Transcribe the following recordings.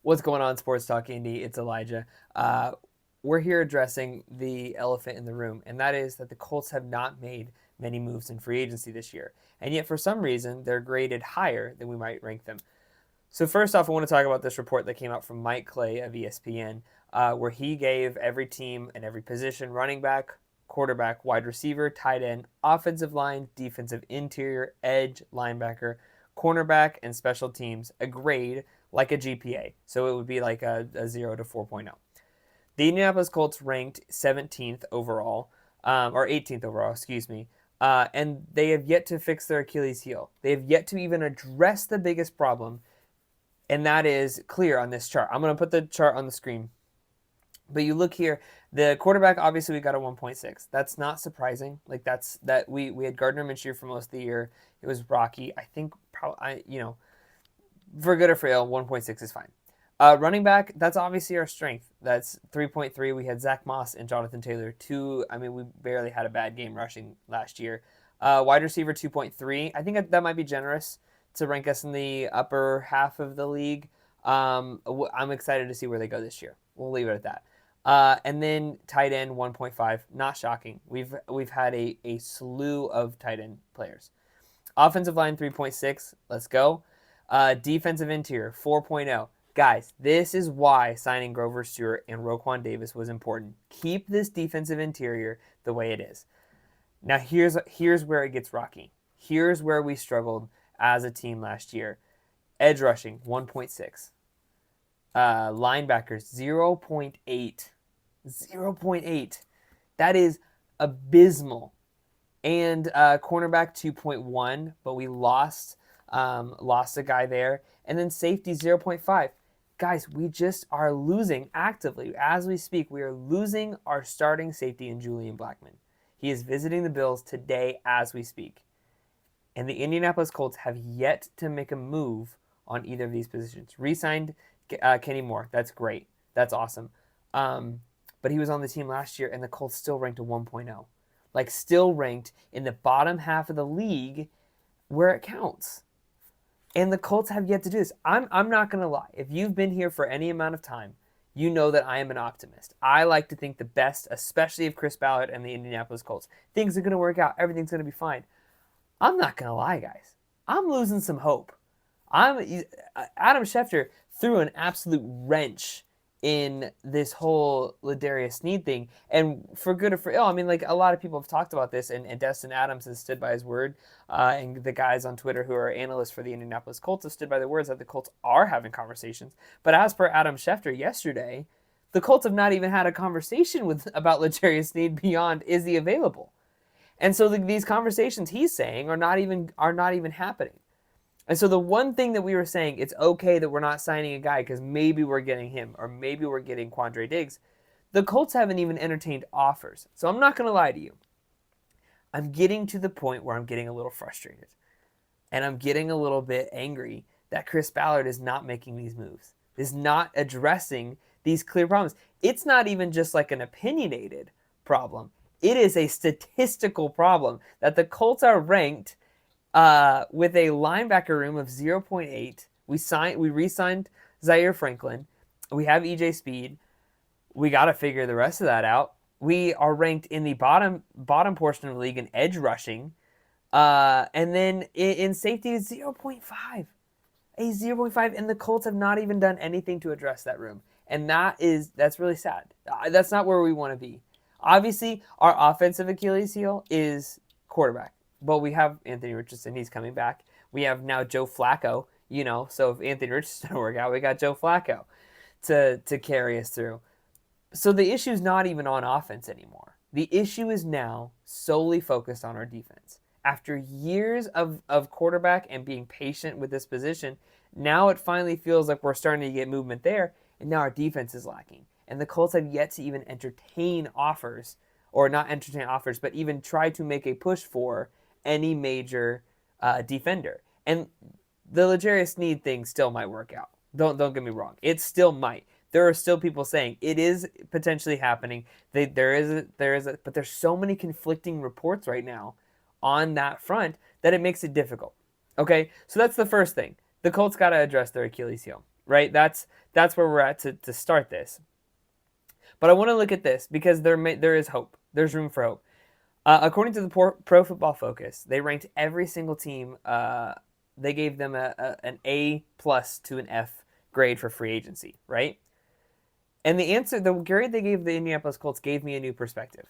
What's going on, Sports Talk Indy? It's Elijah. We're here addressing the elephant in the room, and that is that the Colts have not made many moves in free agency this year. And yet, for some reason, they're graded higher than we might rank them. So, first off, I want to talk about this report that came out from Mike Clay of ESPN, where he gave every team and every position running back, quarterback, wide receiver, tight end, offensive line, defensive interior, edge, linebacker, cornerback, and special teams a grade like a GPA. So it would be like a 0 to 4.0. The Indianapolis Colts ranked 17th overall, or 18th overall, excuse me, and they have yet to fix their Achilles heel. They have yet to even address the biggest problem, and that is clear on this chart. I'm going to put the chart on the screen. But you look here, the quarterback, obviously we got a 1.6. That's not surprising. Like we had Gardner Minshew for most of the year. It was rocky. I think probably for good or for ill, 1.6 is fine. Running back, that's obviously our strength. That's 3.3. We had Zach Moss and Jonathan Taylor. We barely had a bad game rushing last year. Wide receiver, 2.3. I think that might be generous to rank us in the upper half of the league. I'm excited to see where they go this year. We'll leave it at that. And then tight end 1.5, not shocking. We've had a slew of tight end players. Offensive line 3.6, let's go. Defensive interior 4.0. Guys, this is why signing Grover Stewart and Roquan Davis was important. Keep this defensive interior the way it is. Now here's where it gets rocky. Here's where we struggled as a team last year. Edge rushing 1.6. Linebackers 0.8. 0.8. That is abysmal. And cornerback 2.1, but we lost a guy there. And then safety 0.5. Guys, we just are losing actively. As we speak, we are losing our starting safety in Julian Blackmon. He is visiting the Bills today as we speak. And the Indianapolis Colts have yet to make a move on either of these positions. Re-signed Kenny Moore. That's great. That's awesome. But he was on the team last year, and the Colts still ranked a 1.0. Like, still ranked in the bottom half of the league where it counts. And the Colts have yet to do this. I'm not going to lie. If you've been here for any amount of time, you know that I am an optimist. I like to think the best, especially of Chris Ballard and the Indianapolis Colts. Things are going to work out. Everything's going to be fine. I'm not going to lie, guys. I'm losing some hope. Adam Schefter threw an absolute wrench in this whole Ladarius Sneed thing. And for good or for ill, I mean, like, a lot of people have talked about this, and Destin Adams has stood by his word. And the guys on Twitter who are analysts for the Indianapolis Colts have stood by their words that the Colts are having conversations. But as per Adam Schefter yesterday, the Colts have not even had a conversation about Ladarius Sneed beyond is he available. And so these conversations he's saying are not even happening. And so the one thing that we were saying, it's okay that we're not signing a guy because maybe we're getting him or maybe we're getting Quandre Diggs. The Colts haven't even entertained offers. So I'm not going to lie to you. I'm getting to the point where I'm getting a little frustrated. And I'm getting a little bit angry that Chris Ballard is not making these moves, is not addressing these clear problems. It's not even just like an opinionated problem. It is a statistical problem that the Colts are ranked with a linebacker room of 0.8. We re-signed Zaire Franklin. We have EJ Speed. We got to figure the rest of that out. We are ranked in the bottom portion of the league in edge rushing. And then in safety, 0.5. A 0.5, and the Colts have not even done anything to address that room. And that's really sad. That's not where we want to be. Obviously, our offensive Achilles heel is quarterback. But we have Anthony Richardson. He's coming back. We have now Joe Flacco, so if Anthony Richardson doesn't work out, we got Joe Flacco to carry us through. So the issue is not even on offense anymore. The issue is now solely focused on our defense. After years of quarterback and being patient with this position, now it finally feels like we're starting to get movement there, and now our defense is lacking. And the Colts have yet to even entertain offers, or not entertain offers, but even try to make a push for any major defender. And the Ladarius Sneed thing still might work out. Don't get me wrong. It still might. There are still people saying it is potentially happening. But there's so many conflicting reports right now on that front that it makes it difficult. Okay, so that's the first thing. The Colts got to address their Achilles heel. right? That's where we're at to start this. But I want to look at this because there is hope. There's room for hope. According to the Pro Football Focus, they ranked every single team. They gave them an A plus to an F grade for free agency, right? And the grade they gave the Indianapolis Colts gave me a new perspective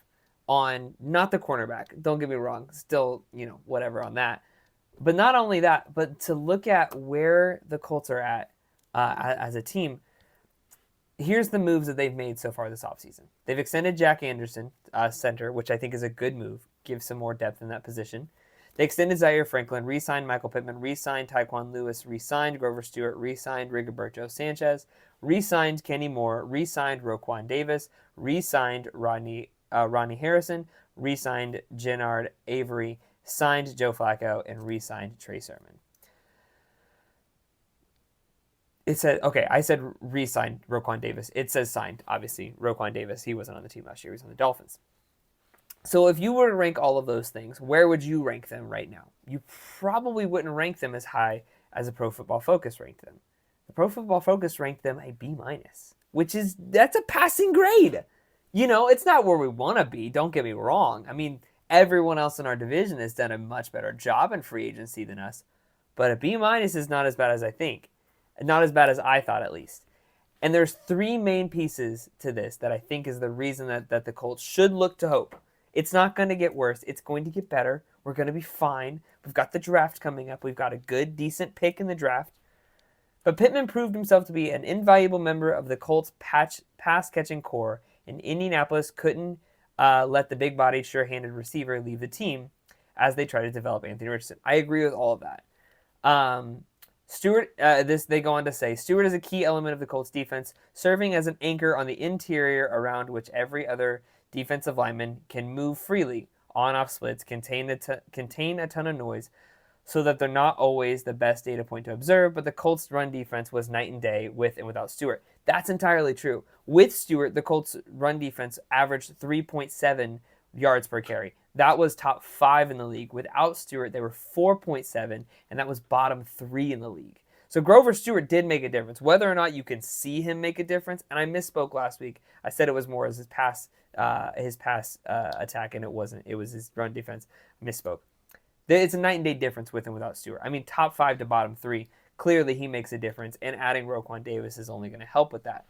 on not the cornerback. Don't get me wrong, still whatever on that. But not only that, but to look at where the Colts are at as a team. Here's the moves that they've made so far this offseason. They've extended Jack Anderson, center, which I think is a good move. Gives some more depth in that position. They extended Zaire Franklin, re-signed Michael Pittman, re-signed Tyquan Lewis, re-signed Grover Stewart, re-signed Rigoberto Sanchez, re-signed Kenny Moore, re-signed Roquan Davis, re-signed Rodney Harrison, re-signed Jennard Avery, signed Joe Flacco, and re-signed Trey Sermon. It said, okay, I said re-signed Roquan Davis. It says signed, obviously. Roquan Davis, he wasn't on the team last year. He was on the Dolphins. So if you were to rank all of those things, where would you rank them right now? You probably wouldn't rank them as high as a Pro Football Focus ranked them. The Pro Football Focus ranked them a B-, that's a passing grade. It's not where we want to be. Don't get me wrong. I mean, everyone else in our division has done a much better job in free agency than us. But a B- is not as bad as I think. Not as bad as I thought, at least. And there's three main pieces to this that I think is the reason that the Colts should look to hope. It's not going to get worse. It's going to get better. We're going to be fine. We've got the draft coming up. We've got a good, decent pick in the draft. But Pittman proved himself to be an invaluable member of the Colts' pass-catching core, and Indianapolis couldn't let the big-bodied, sure-handed receiver leave the team as they try to develop Anthony Richardson. I agree with all of that. Stewart, they go on to say, Stewart is a key element of the Colts defense, serving as an anchor on the interior around which every other defensive lineman can move freely, on-off splits, contain a ton of noise, so that they're not always the best data point to observe, but the Colts' run defense was night and day with and without Stewart. That's entirely true. With Stewart, the Colts' run defense averaged 3.7 yards per carry. That was top 5 in the league. Without Stewart, they were 4.7, and that was bottom 3 in the league. So Grover Stewart did make a difference. Whether or not you can see him make a difference, and I misspoke last week. I said it was more as his pass attack, and it wasn't. It was his run defense. Misspoke. It's a night and day difference with and without Stewart. I mean, top 5 to bottom 3. Clearly, he makes a difference, and adding Roquan Davis is only going to help with that.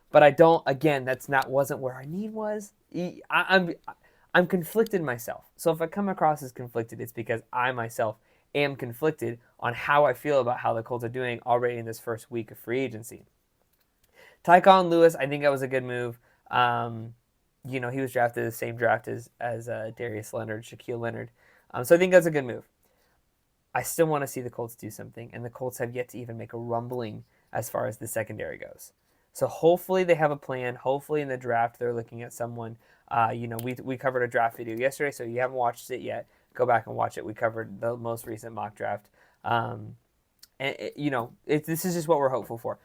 But I don't. Again, wasn't where our need was. I'm conflicted myself. So if I come across as conflicted, it's because I myself am conflicted on how I feel about how the Colts are doing already in this first week of free agency. Tyquan Lewis, I think that was a good move. He was drafted the same draft as Darius Leonard, Shaquille Leonard. So I think that's a good move. I still want to see the Colts do something, and the Colts have yet to even make a rumbling as far as the secondary goes. So hopefully they have a plan. Hopefully in the draft they're looking at someone. We covered a draft video yesterday, so if you haven't watched it yet, go back and watch it. We covered the most recent mock draft. This is just what we're hopeful for.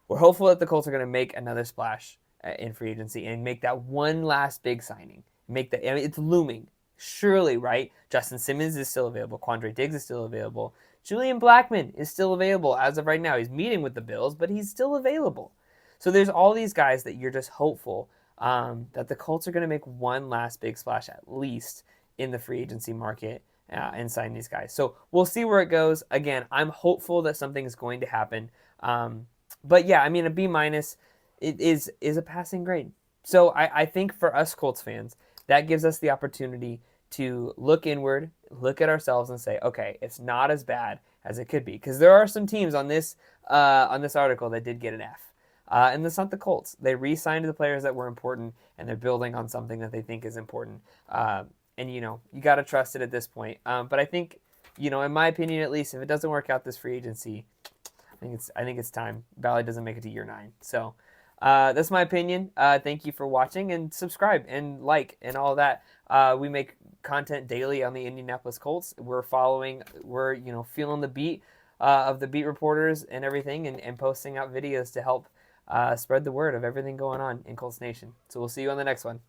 We're hopeful that the Colts are going to make another splash in free agency and make that one last big signing. It's looming. Surely, right? Justin Simmons is still available. Quandre Diggs is still available. Julian Blackmon is still available as of right now. He's meeting with the Bills, but he's still available. So there's all these guys that you're just hopeful that the Colts are going to make one last big splash at least in the free agency market and sign these guys. So we'll see where it goes. Again, I'm hopeful that something is going to happen. But yeah, I mean, a B- it is a passing grade. So I think for us Colts fans, that gives us the opportunity to look inward, look at ourselves and say, okay, it's not as bad as it could be. Because there are some teams on this article that did get an F. And that's not the Colts. They re-signed the players that were important, and they're building on something that they think is important. And you got to trust it at this point. But I think, in my opinion at least, if it doesn't work out this free agency, I think it's time. Ballard doesn't make it to year 9. So that's my opinion. Thank you for watching, and subscribe and like and all that. We make content daily on the Indianapolis Colts. We're feeling the beat of the beat reporters and everything, and posting out videos to help spread the word of everything going on in Colts Nation. So we'll see you on the next one.